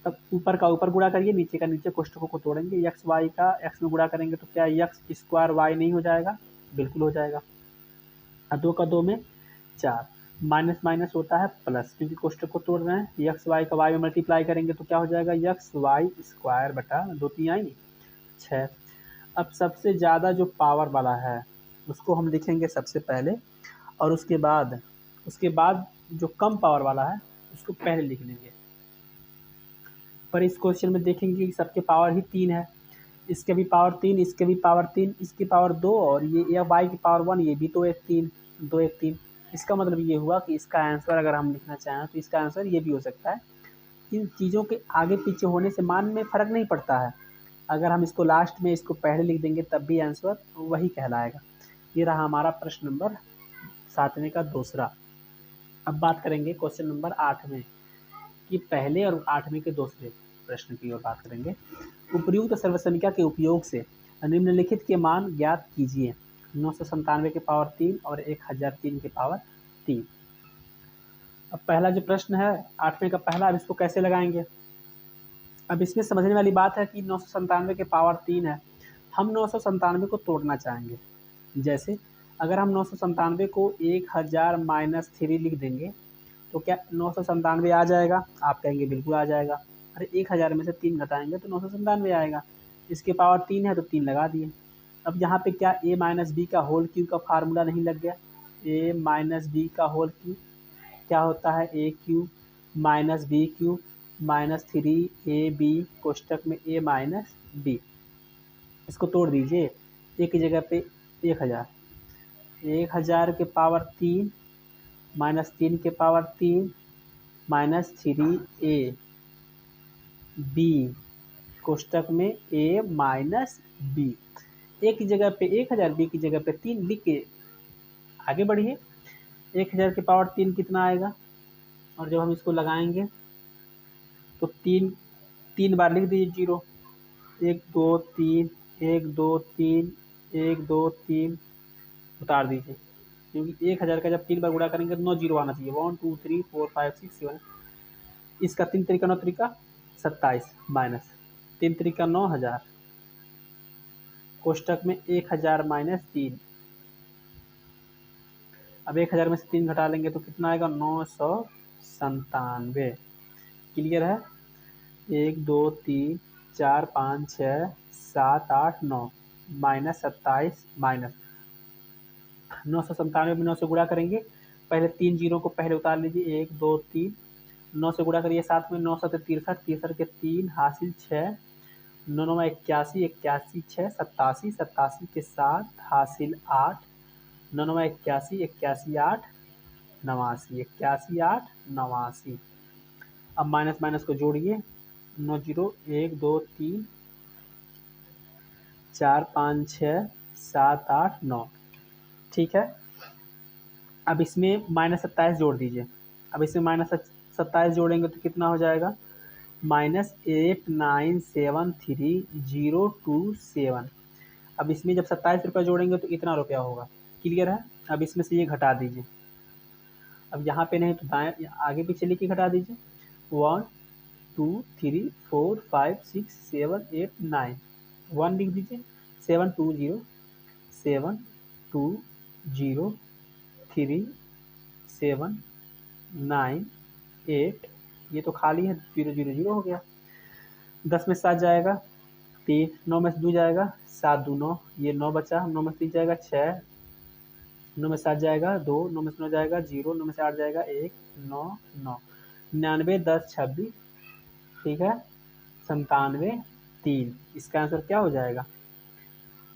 तब ऊपर का ऊपर गुणा करिए, नीचे का नीचे, कोष्टकों को तोड़ेंगे, एक्स वाई का एक्स में गुणा करेंगे तो क्या एक्स स्क्वायर वाई नहीं हो जाएगा, बिल्कुल हो जाएगा। और 2 का 2 में 4, माइनस माइनस होता है प्लस, क्योंकि कोष्टक को तोड़ रहे हैं, एक्स वाई का वाई में मल्टीप्लाई करेंगे तो क्या हो जाएगा, एक्स वाई स्क्वायर बटा 2 3 6। अब सबसे ज़्यादा जो पावर वाला है उसको हम लिखेंगे सबसे पहले, और उसके बाद जो कम पावर वाला है उसको पहले लिख लेंगे। पर इस क्वेश्चन में देखेंगे कि सबके पावर ही 3 है। इसके भी पावर 3, इसके भी पावर 3, इसकी पावर 2 और ये y की पावर 1, ये भी तो एक 3, 2 एक 3। इसका मतलब ये हुआ कि इसका आंसर अगर हम लिखना चाहें तो इसका आंसर ये भी हो सकता है। इन चीज़ों के आगे पीछे होने से मान में फ़र्क नहीं पड़ता है। अगर हम इसको लास्ट में इसको पहले लिख देंगे तब भी आंसर वही कहलाएगा। ये रहा हमारा प्रश्न नंबर 7वें का दूसरा। अब बात करेंगे क्वेश्चन नंबर 8वें कि पहले और 8वें के दूसरे प्रश्न की ओर बात करेंगे। उपर्युक्त सर्वसंख्या के उपयोग से निम्नलिखित के मान ज्ञात कीजिए। 997 के पावर 3 और 1003 के पावर 3। अब पहला जो प्रश्न है 8वें का पहला, अब इसको कैसे लगाएंगे। अब इसमें समझने वाली बात है कि 997 के पावर 3 है, हम 997 को तोड़ना चाहेंगे। जैसे अगर हम 997 को 1000 माइनस 3 लिख देंगे तो क्या 997 आ जाएगा? आप कहेंगे बिल्कुल आ जाएगा। अरे 1000 में से 3 घटाएंगे तो 997 आएगा। इसके पावर 3 है तो 3 लगा दिए। अब यहाँ पे क्या a माइनस बी का होल क्यू का फार्मूला नहीं लग गया? a माइनस बी का होल क्यू क्या होता है? A cube minus B cube minus 3ab कोष्टक में a माइनस बी। इसको तोड़ दीजिए। एक की जगह पे 1000, 1000 के पावर 3 माइनस 3 के पावर 3 माइनस 3a बी कोष्टक में a माइनस बी। ए की जगह पे 1000, बी की जगह पे 3 लिख के आगे बढ़िए। 1000 के पावर 3 कितना आएगा? और जब हम इसको लगाएंगे तो 3 बार लिख दीजिए 0, 1 2 3, 1 2 3, 1 2 3 उतार दीजिए, क्योंकि 1000 का जब 3 बार गुणा करेंगे तो 9 0 आना चाहिए। 1 2 3 4 5 6 7। इसका 3 तरीका 9 तरीका 27 माइनस 3 तरीका 9000 कोष्टक में 1000 माइनस 3। अब 1000 में से 3 घटा लेंगे तो कितना आएगा? 997। क्लियर है? 1 2 3 4 5 6 7 8 9 माइनस 27 माइनस 997 में 9 से गुणा करेंगे। पहले 3 जीरो को पहले उतार लीजिए, 1 2 3, 9 से गुणा करिए 7 में, 9 7 63, 63 के 3 हासिल 6, 9 9 81, 81 6 87, 87 के 7 हासिल 8, 9 9 81, 81 8 89, 81 8 89। अब माइनस माइनस को जोड़िए, 9 0 1 2 3 4 5 6 7 8 9। ठीक है। अब इसमें माइनस 27 जोड़ दीजिए। अब इसमें माइनस 27 जोड़ेंगे तो कितना हो जाएगा? -89730227। अब इसमें जब 27 रुपये जोड़ेंगे तो इतना रुपया होगा। क्लियर है? अब इसमें से ये घटा दीजिए। अब यहाँ पे नहीं तो दाएँ आगे पीछे लिख के घटा दीजिए। 1 2 3 4 5 6 7 8 9 1 लिख दीजिए। 7 2 0 7 2 0 3 7 9 8, ये तो खाली है, 0 0 0 हो गया। 10 में 7 जाएगा 3, 9 में से 2 जाएगा 7 2 9, ये 9 बचा। 9 में से 3 जाएगा 6, 9 में 7 जाएगा 2, 9 में से 9 जाएगा 0, 9 में से 8 जाएगा 1, 9 9, 99 10 26। ठीक है, 97 3। इसका आंसर क्या हो जाएगा?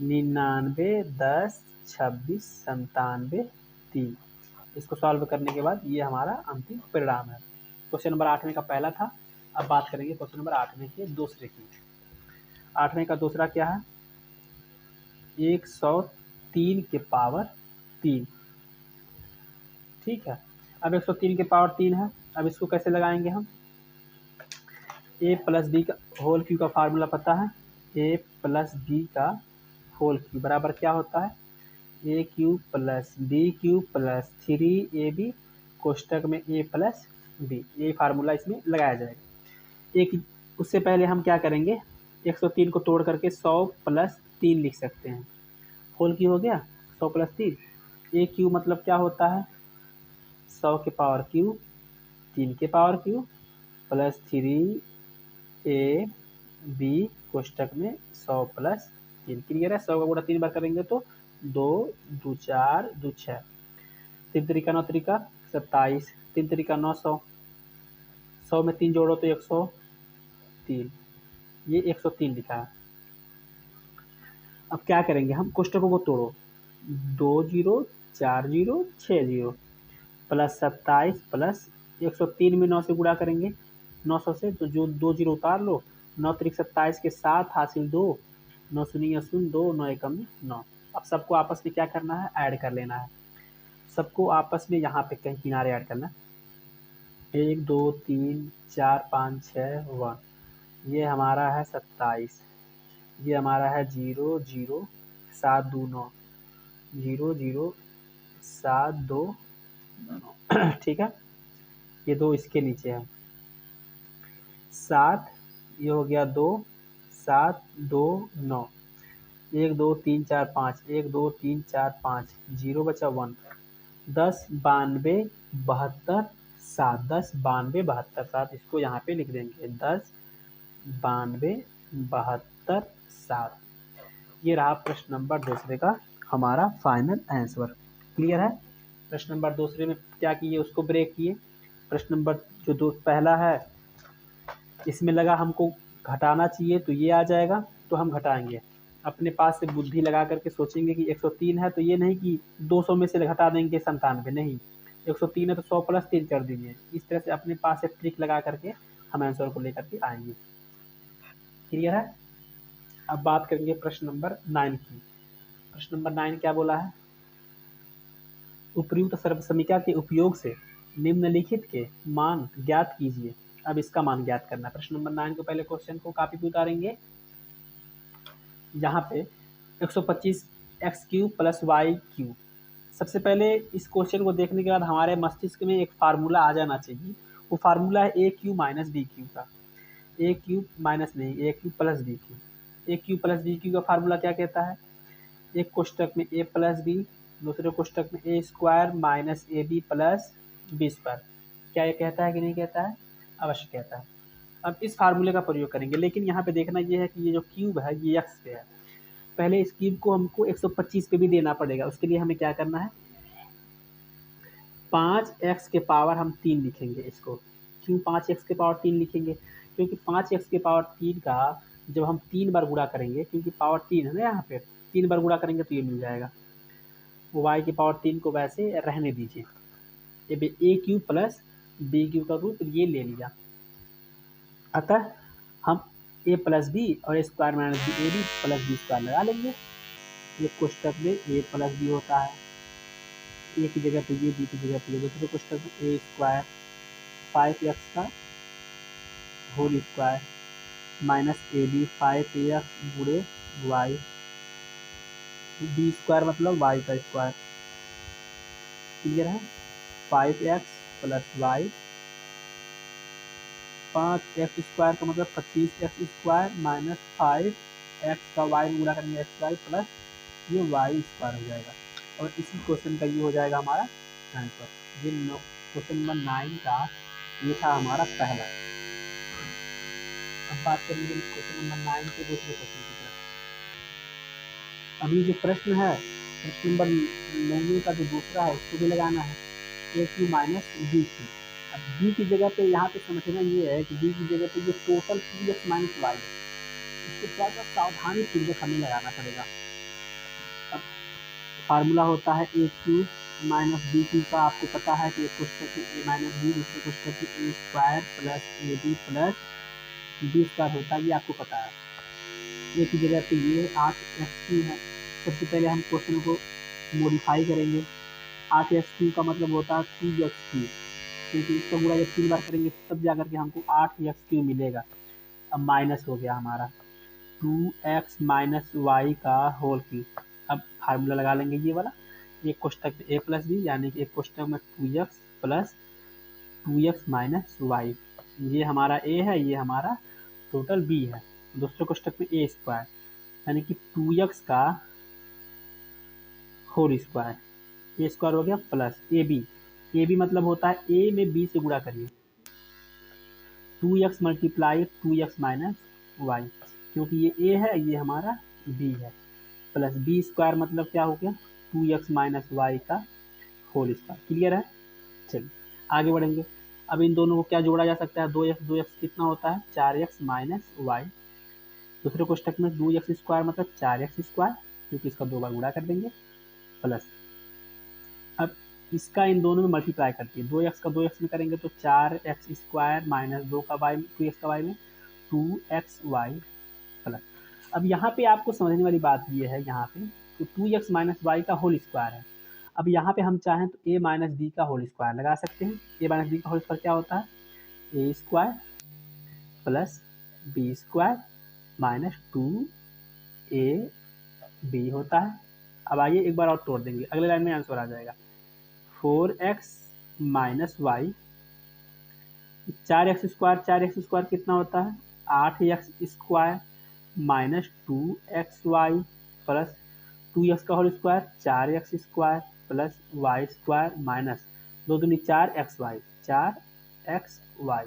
99 10 26 97 3। इसको सॉल्व करने के बाद ये हमारा अंतिम परिणाम है। क्वेश्चन नंबर 8वें का पहला था। अब बात करेंगे क्वेश्चन नंबर 8वें के दूसरे की। 8वें का दूसरा क्या है? 103 के पावर 3। ठीक है। अब 103 के पावर 3 है। अब इसको कैसे लगाएंगे हम? a प्लस बी का होल क्यू का फार्मूला पता है। a प्लस बी का होल क्यू बराबर क्या होता है? A cube plus B cube plus 3ab कोष्टक में a प्लस बी। ये फार्मूला इसमें लगाया जाएगा। एक उससे पहले हम क्या करेंगे? 103 को तोड़ करके 100 प्लस 3 लिख सकते हैं। होल क्यू हो गया 100 प्लस 3। ए क्यू मतलब क्या होता है? 100 के पावर क्यू 3 के पावर क्यू प्लस 3ab कोष्टक में 100 प्लस 3। क्लियर है? 100 का गुणा 3 बार करेंगे तो 2 2 4 2 6, 3 तरीका 9 तरीका 27, 3 तरीका 900, 100 में 3 जोड़ो तो 100, 3, ये 103 लिखा है। अब क्या करेंगे हम, कोष्टकों को तोड़ो, 2 zero 4 zero 6 zero plus 27 plus 103 में 9 से गुणा करेंगे, 900 से, तो जो 2 जीरो उतार लो, 9 त्रिक 27 के 7 हासिल 2, 9 शून्य शून्य 2, 9 एकम 9। अब सबको आपस में क्या करना है, ऐड कर लेना है। सबको आपस में यहाँ पे कहीं किनारे ऐड करना है। 1 2 3 4 5 6 1, ये हमारा है 27, ये हमारा है 0 0 7 2 9, 0 0 7 2 9 ठीक है। ये 2 इसके नीचे है, 7, ये हो गया 2 7 2 9, 1 2 3 4 5, 1 2 3 4 5, 0 बचा 1, 10 92 72 7, 10 92 72 7, इसको यहाँ पे लिख देंगे 10 92 72 7। ये रहा प्रश्न नंबर दूसरे का हमारा फाइनल आंसर। क्लियर है। प्रश्न नंबर दूसरे में क्या किए, उसको ब्रेक किए। प्रश्न नंबर जो दो पहला है, इसमें लगा हमको घटाना चाहिए तो ये आ जाएगा, तो हम घटाएंगे। अपने पास से बुद्धि लगा करके सोचेंगे कि 103 है, तो ये नहीं कि 200 में से घटा देंगे 97, नहीं, 103 है तो 100 प्लस 3 कर दीजिए। इस तरह से अपने पास से ट्रिक लगा करके हम आंसर को लेकर के आएंगे। क्लियर है। अब बात करेंगे प्रश्न नंबर 9 की। प्रश्न नंबर 9 क्या बोला है, उपर्युक्त सर्वसमीका के उपयोग से निम्नलिखित के मान ज्ञात कीजिए। अब इसका मान ज्ञात करना है। प्रश्न नंबर 9 को पहले क्वेश्चन को कॉपी पे उतारेंगे। यहाँ पे 125 X cube plus Y cube. सबसे पहले इस क्वेश्चन को देखने के बाद हमारे मस्तिष्क में एक फार्मूला आ जाना चाहिए। वो फार्मूला है ए क्यूब माइनस बी क्यूब का। ए क्यूब माइनस नहीं, ए क्यूब प्लस बी क्यूब। ए क्यूब प्लस बी क्यूब का फार्मूला क्या कहता है, एक कोष्टक में ए प्लस बी, दूसरे कोष्टक में A square minus A B plus B square. क्या ये कहता है कि नहीं कहता है, अवश्य कहता है। अब इस फार्मूले का प्रयोग करेंगे, लेकिन यहाँ पे देखना ये है कि ये जो क्यूब है ये एक्स पे है। पहले इस क्यूब को हमको 125 पे भी देना पड़ेगा। उसके लिए हमें क्या करना है, 5x के पावर हम 3 लिखेंगे इसको। क्यों 5x के पावर 3 लिखेंगे, क्योंकि 5x के पावर 3 का जब हम 3 बार गुणा करेंगे, क्योंकि पावर 3 है ना यहाँ पे, 3 बार गुणा करेंगे तो ये मिल जाएगा। y की पावर 3 को वैसे रहने दीजिए। ये ए क्यूब प्लस बी क्यूब का रूप ये ले लिया। अतः हम ए प्लस बी और A square minus B A B plus B square लगा लेंगे। एक कोष्टक में ए प्लस बी होता है, ए की जगह पे ये, बी की जगह पे ये। दूसरे कोष्टक में ए स्क्वायर 5x का whole square minus A B 5x गुणे वाई, बी स्क्वायर मतलब वाई का स्क्वायर। क्लियर है। 5x plus Y, 5x square का मतलब 25x स्क्वायर माइनस 5x का वाई में गुणा करेंगे एक्स वाई प्लस ये वाई स्क्वायर हो जाएगा। और इसी क्वेश्चन का ये हो जाएगा हमारा आंसर। ये क्वेश्चन नंबर 9 का ये था हमारा पहला। अब बात करेंगे क्वेश्चन नंबर 9 के दूसरे क्वेश्चन की तरफ। अभी जो प्रश्न है, प्रश्न नंबर 9 का जो दूसरा है उसको भी लगाना है, A cube minus B Q. अब बी की जगह पे यहाँ पे समझना ये है कि बी की जगह पे ये total two X minus Y है, इसको थोड़ा सा सावधानी पूर्वक हमें लगाना पड़ेगा। अब फार्मूला होता है A cube minus B cube का, आपको पता है कि एक कोष्टक में ए माइनस बी, दूसरे कोष्टक में A square plus A B plus B square होता है, ये आपको पता है। ए की जगह पे ये 8x³ है। सबसे पहले हम क्वेश्चन को मॉडिफाई करेंगे। 8x³ का मतलब होता है 2x³, क्योंकि इसका गुणा जब 3 बार करेंगे तब जाकर के हमको 8x³ मिलेगा। अब माइनस हो गया हमारा 2x माइनस वाई का होल क्यूब। अब फार्मूला लगा लेंगे ये वाला, एक कोष्टक में ए प्लस बी, यानी कि एक कोष्टक में 2x plus 2x minus Y. ये हमारा ए है, ये हमारा टोटल बी है। दूसरे कोष्टक में ए स्क्वायर, यानी कि 2x का होल स्क्वायर, ए स्क्वायर हो गया प्लस ए बी मतलब होता है ए में बी से गुणा करिए, 2x multiply 2x minus Y, क्योंकि ये ए है ये हमारा बी है, प्लस बी स्क्वायर मतलब क्या हो गया 2x माइनस वाई का होल स्क्वायर। क्लियर है। चलिए आगे बढ़ेंगे। अब इन दोनों को क्या जोड़ा जा सकता है, 2x कितना होता है 4x माइनस वाई। दूसरे कोष्टक में 2x² मतलब 4x², क्योंकि इसका 2 बार गुणा कर देंगे, प्लस अब इसका इन दोनों में मल्टीप्लाई करती है, 2x का 2x में करेंगे तो 4x² माइनस 2 का y 2x का y में 2xy प्लस। अब यहाँ पे आपको समझने वाली बात ये है, यहाँ पे तो 2x माइनस वाई का होल स्क्वायर है। अब यहाँ पे हम चाहें तो a माइनस बी का होल स्क्वायर लगा सकते हैं। a माइनस बी का होल स्क्वायर क्या होता है, a² plus b² minus 2ab होता है। अब आइए एक बार और तोड़ देंगे, अगले लाइन में आंसर आ जाएगा 4x माइनस वाई, 4x² कितना होता है 8x² minus 2xy plus 2x का whole square 4x² plus y² minus 2 दूनी 4xy 4xy।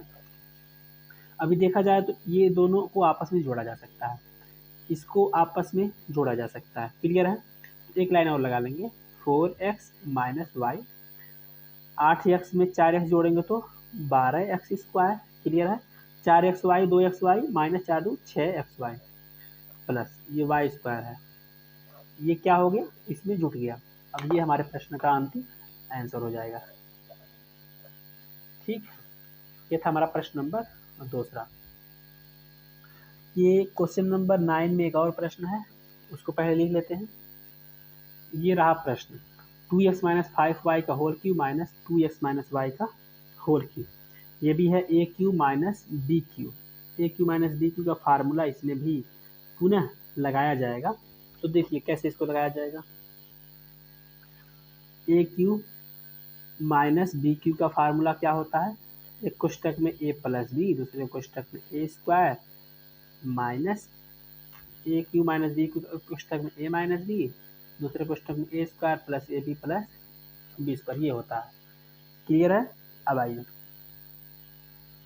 अभी देखा जाए तो ये दोनों को आपस में जोड़ा जा सकता है, इसको आपस में जोड़ा जा सकता है, क्लियर है। एक लाइन और लगा लेंगे 4x माइनस वाई, 8x में 4x जोड़ेंगे तो 12x², क्लियर है। 4xy 2xy minus 4 2 6xy plus ये y² है, ये क्या हो गया इसमें जुट गया। अब ये हमारे प्रश्न का अंतिम आंसर हो जाएगा। ठीक, ये था हमारा प्रश्न नंबर दूसरा। ये क्वेश्चन नंबर 9 में एक और प्रश्न है, उसको पहले लिख लेते हैं। ये रहा प्रश्न 2x माइनस 5y का whole cube minus 2x minus Y का होल क्यूब। ये भी है A cube minus B cube. A cube minus B cube का फार्मूला इसमें भी पुनः लगाया जाएगा। तो देखिए कैसे इसको लगाया जाएगा। ए क्यू माइनस बी क्यू का फार्मूला क्या होता है, एक कोष्टक में ए प्लस बी, दूसरे कोष्टक में a² माइनस ए क्यू माइनस बी क्यू कोष्टक में a माइनस बी, दूसरे कोष्टक में a² plus A B plus b², ये होता है, क्लियर है। अब आइए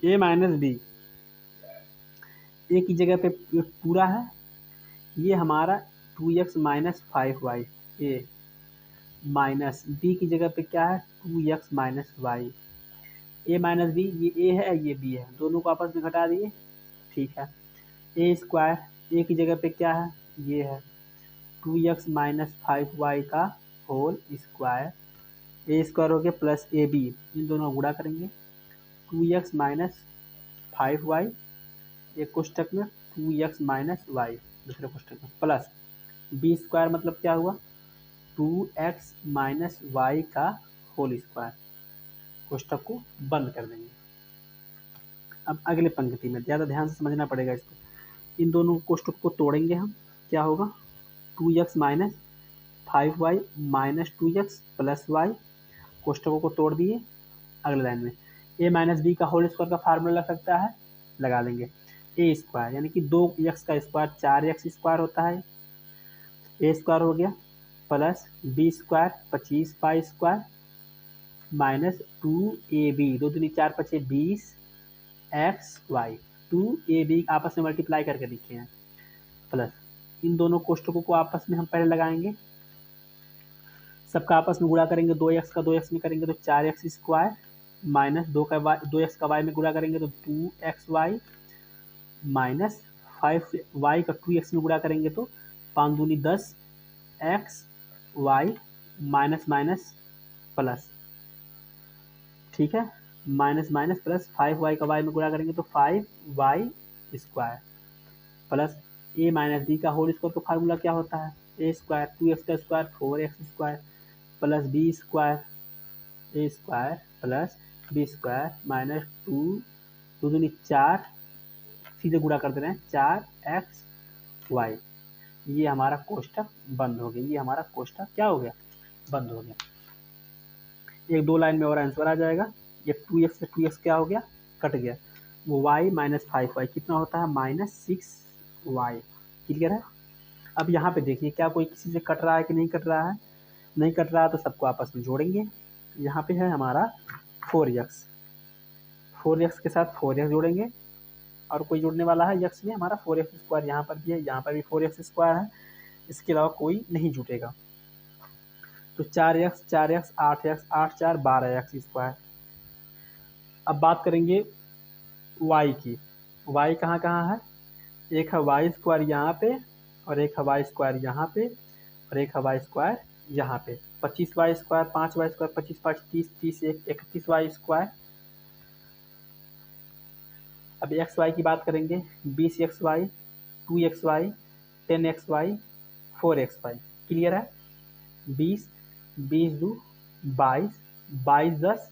a माइनस बी, ए की जगह पे पूरा है, ये हमारा 2x माइनस 5y ए माइनस बी की जगह पे क्या है 2x माइनस वाई। ए माइनस बी, ये ए है ये बी है, दोनों को आपस में घटा दिए, ठीक है। a², ए की जगह पे क्या है ये है 2x माइनस 5y का होल स्क्वायर, a² हो गया प्लस ए बी, इन दोनों को गुणा करेंगे 2x माइनस 5y, एक कोष्टक में 2x माइनस वाई, दूसरे कोष्टक में प्लस b² मतलब क्या हुआ 2x माइनस वाई का होल स्क्वायर, कोष्टक को बंद कर देंगे। अब अगले पंक्ति में ज़्यादा ध्यान से समझना पड़ेगा इसको, इन दोनों कोष्टक को तोड़ेंगे हम, क्या होगा 2x minus 5y minus 2x plus Y, कोष्टकों को तोड़ दिए। अगले लाइन में a माइनस बी का होल स्क्वायर का फार्मूला लग सकता है, लगा लेंगे a² यानी कि 2x का स्क्वायर 4x² होता है, a² हो गया plus b² 25y² minus 2ab, 2 दूनी 4 5 20 xy, 2ab आपस में मल्टीप्लाई करके लिखे हैं, प्लस इन दोनों कोष्टकों को आपस में हम पहले लगाएंगे, सबका आपस में गुणा करेंगे, 2x का 2x में करेंगे तो 4x² माइनस 2x का y में गुणा करेंगे तो 2xy माइनस 5y का 2x में गुणा करेंगे तो 5 दूनी 10 xy माइनस माइनस प्लस, ठीक है, माइनस माइनस प्लस 5y का y में गुणा करेंगे तो 5y² plus a minus B का होल स्क्वायर का फार्मूला क्या होता है a² 2x का square 4x² plus b² a² plus b² minus 2 दूनी 4, सीधे गुणा कर दे रहे हैं 4xy। ये हमारा कोष्टक बंद हो गया, ये हमारा कोष्टक क्या हो गया बंद हो गया। एक 2 लाइन में और आंसर आ जाएगा। ये 2x से 2x क्या हो गया कट गया, वो y माइनस 5y कितना होता है माइनस 6y, क्लियर है। अब यहाँ पे देखिए क्या कोई किसी से कट रहा है कि नहीं कट रहा है, नहीं कट रहा है तो सबको आपस में जोड़ेंगे। यहाँ पे है हमारा 4x, 4x के साथ 4x जोड़ेंगे, और कोई जुड़ने वाला है x में हमारा 4x², यहाँ पर भी है, यहाँ पर भी 4x² है, इसके अलावा कोई नहीं जुटेगा। तो 4x 4x 8x 8 4 12x², अब बात करेंगे y की। y कहाँ कहाँ है, एक है वाई स्क्वायर यहाँ पे, और एक है वाई स्क्वायर यहाँ पे, और एक है वाई स्क्वायर यहाँ पे। 25 Y square, 5 Y square, 25 5 30, 30 1 31 Y square. अब एक्स वाई की बात करेंगे, 20 X Y, 2 X Y, 10 X Y, 4 X Y. Clear है। 20 20 2 22, 22 10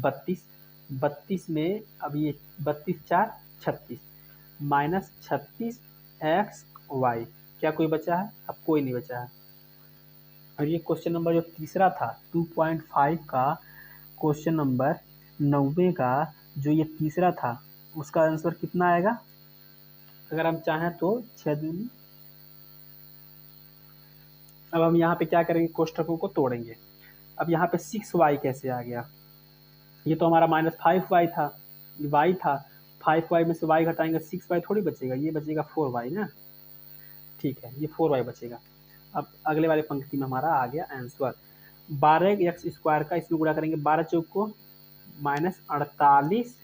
32, 32 में अब ये 32 4 36, माइनस 36 एक्स वाई। क्या कोई बचा है? अब कोई नहीं बचा है। और ये क्वेश्चन नंबर जो तीसरा था 2.5 का, क्वेश्चन नंबर 90 का जो ये तीसरा था, उसका आंसर कितना आएगा? अगर हम चाहें तो 6 दूनी। अब हम यहाँ पे क्या करेंगे, कोष्ठकों को तोड़ेंगे। अब यहाँ पे 6y कैसे आ गया? ये तो हमारा -5y था, y था, 5y में से y घटाएंगे 6y थोड़ी बचेगा, ये बचेगा 4y ना। ठीक है, ये 4y बचेगा। अब अगले वाले पंक्ति में हमारा आ गया आंसर 12 एक्स स्क्वायर का, इसमें गुणा करेंगे 12 चौक को -48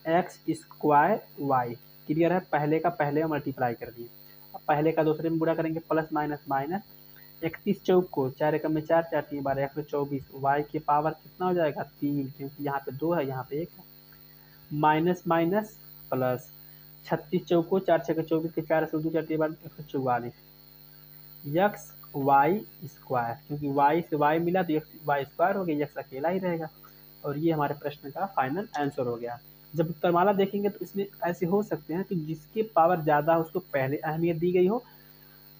एक्स स्क्वायर वाई। क्लियर है। पहले का पहले में मल्टीप्लाई कर दिए, अब पहले का दूसरे में गुणा करेंगे, प्लस माइनस माइनस 31 चौक को 4 एकम में 4 4 3 12 124, वाई के पावर कितना हो जाएगा 3, क्योंकि यहाँ पे 2 है यहाँ पे 1 है, माइनस माइनस प्लस 36 चौक को 4 6 24 के 4 से 2 4 12 144 एक्स वाई स्क्वायर, क्योंकि वाई से वाई मिला तो एक्स वाई स्क्वायर हो गया, एक्स अकेला ही रहेगा। और ये हमारे प्रश्न का फाइनल आंसर हो गया। जब उत्तरमाला देखेंगे तो इसमें ऐसे हो सकते हैं कि जिसके पावर ज़्यादा हो उसको पहले अहमियत दी गई हो,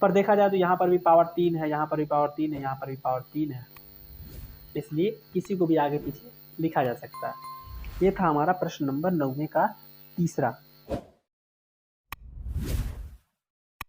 पर देखा जाए तो यहाँ पर भी पावर 3 है, यहाँ पर भी पावर 3 है, यहाँ पर भी पावर 3 है, इसलिए किसी को भी आगे पीछे लिखा जा सकता है। ये था हमारा प्रश्न नंबर 9 का तीसरा।